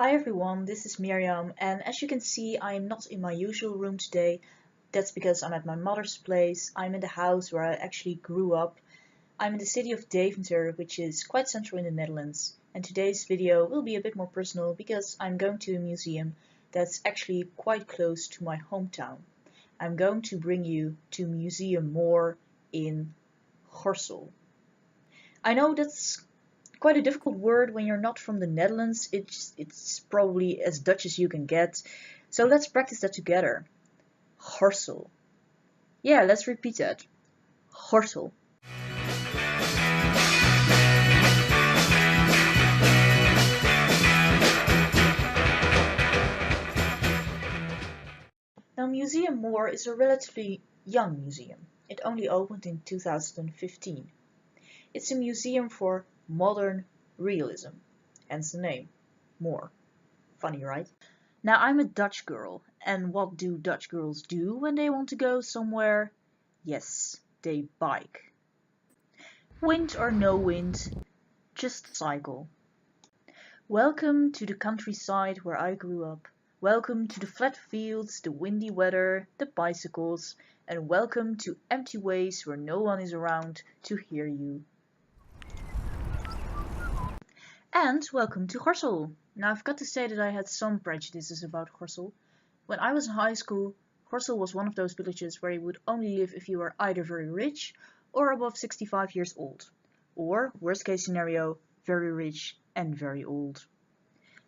Hi everyone, this is Miriam, and as you can see, I am not in my usual room today. That's because I'm at my mother's place. I'm in the house where I actually grew up. I'm in the city of Deventer, which is quite central in the Netherlands. And today's video will be a bit more personal because I'm going to a museum that's actually quite close to my hometown. I'm going to bring you to Museum Moor in Gorssel. I know that's quite a difficult word when you're not from the Netherlands. It's probably as Dutch as you can get. So let's practice that together. Gorssel. Yeah, let's repeat that. Gorssel. Now, Museum Moor is a relatively young museum. It only opened in 2015. It's a museum for modern realism, hence the name, Moor. Funny, right? Now, I'm a Dutch girl, and what do Dutch girls do when they want to go somewhere? Yes, they bike. Wind or no wind, just cycle. Welcome to the countryside where I grew up. Welcome to the flat fields, the windy weather, the bicycles, and welcome to empty ways where no one is around to hear you. And welcome to Gorssel. Now I've got to say that I had some prejudices about Gorssel. When I was in high school, Gorssel was one of those villages where you would only live if you were either very rich or above 65 years old. Or, worst case scenario, very rich and very old.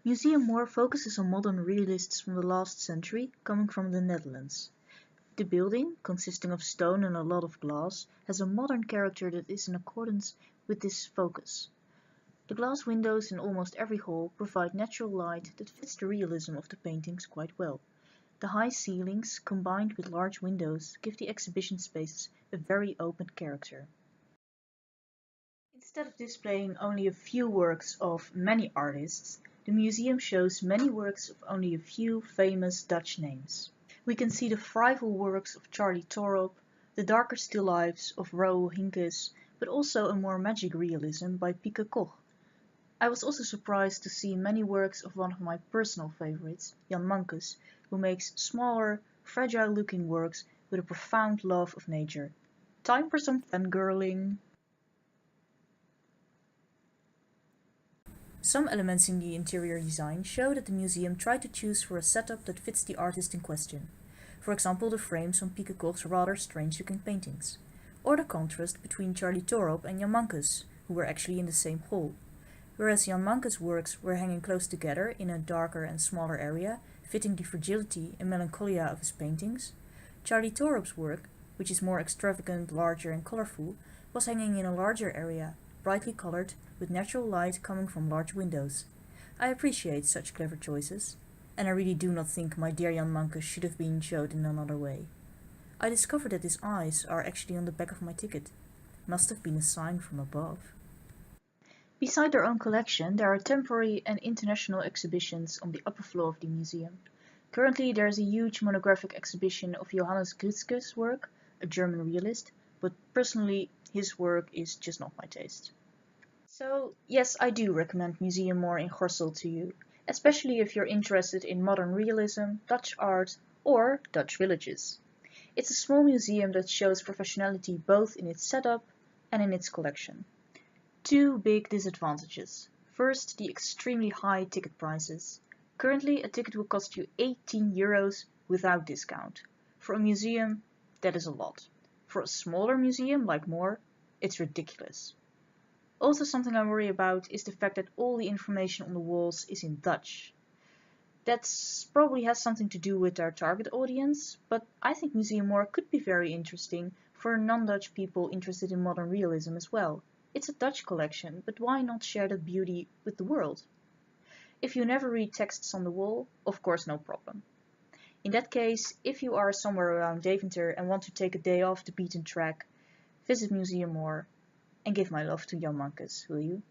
Museum Moor focuses on modern realists from the last century coming from the Netherlands. The building, consisting of stone and a lot of glass, has a modern character that is in accordance with this focus. The glass windows in almost every hall provide natural light that fits the realism of the paintings quite well. The high ceilings, combined with large windows, give the exhibition spaces a very open character. Instead of displaying only a few works of many artists, the museum shows many works of only a few famous Dutch names. We can see the frightful works of Charlie Thorop, the darker still lifes of Roel Hinkes, but also a more magic realism by Pieter Koch. I was also surprised to see many works of one of my personal favorites, Jan Mankes, who makes smaller, fragile-looking works with a profound love of nature. Time for some fangirling! Some elements in the interior design show that the museum tried to choose for a setup that fits the artist in question. For example, the frames on Pieter Koch's rather strange-looking paintings, or the contrast between Charlie Thorop and Jan Mankes, who were actually in the same hall. Whereas Jan Mankes' works were hanging close together in a darker and smaller area, fitting the fragility and melancholia of his paintings, Charlie Thorop's work, which is more extravagant, larger and colorful, was hanging in a larger area, brightly colored, with natural light coming from large windows. I appreciate such clever choices, and I really do not think my dear Jan Mankes should have been showed in another way. I discovered that his eyes are actually on the back of my ticket. Must have been a sign from above. Beside their own collection, there are temporary and international exhibitions on the upper floor of the museum. Currently there is a huge monographic exhibition of Johannes Grützke's work, a German realist, but personally his work is just not my taste. So yes, I do recommend Museum Moor in Gorssel to you, especially if you're interested in modern realism, Dutch art, or Dutch villages. It's a small museum that shows professionality both in its setup and in its collection. Two big disadvantages. First, the extremely high ticket prices. Currently, a ticket will cost you €18 without discount. For a museum, that is a lot. For a smaller museum like Moor, it's ridiculous. Also, something I worry about is the fact that all the information on the walls is in Dutch. That probably has something to do with our target audience, but I think Museum Moor could be very interesting for non-Dutch people interested in modern realism as well. It's a Dutch collection, but why not share that beauty with the world? If you never read texts on the wall, of course no problem. In that case, if you are somewhere around Deventer and want to take a day off the beaten track, visit Museum Moor and give my love to Jan Mankes, will you?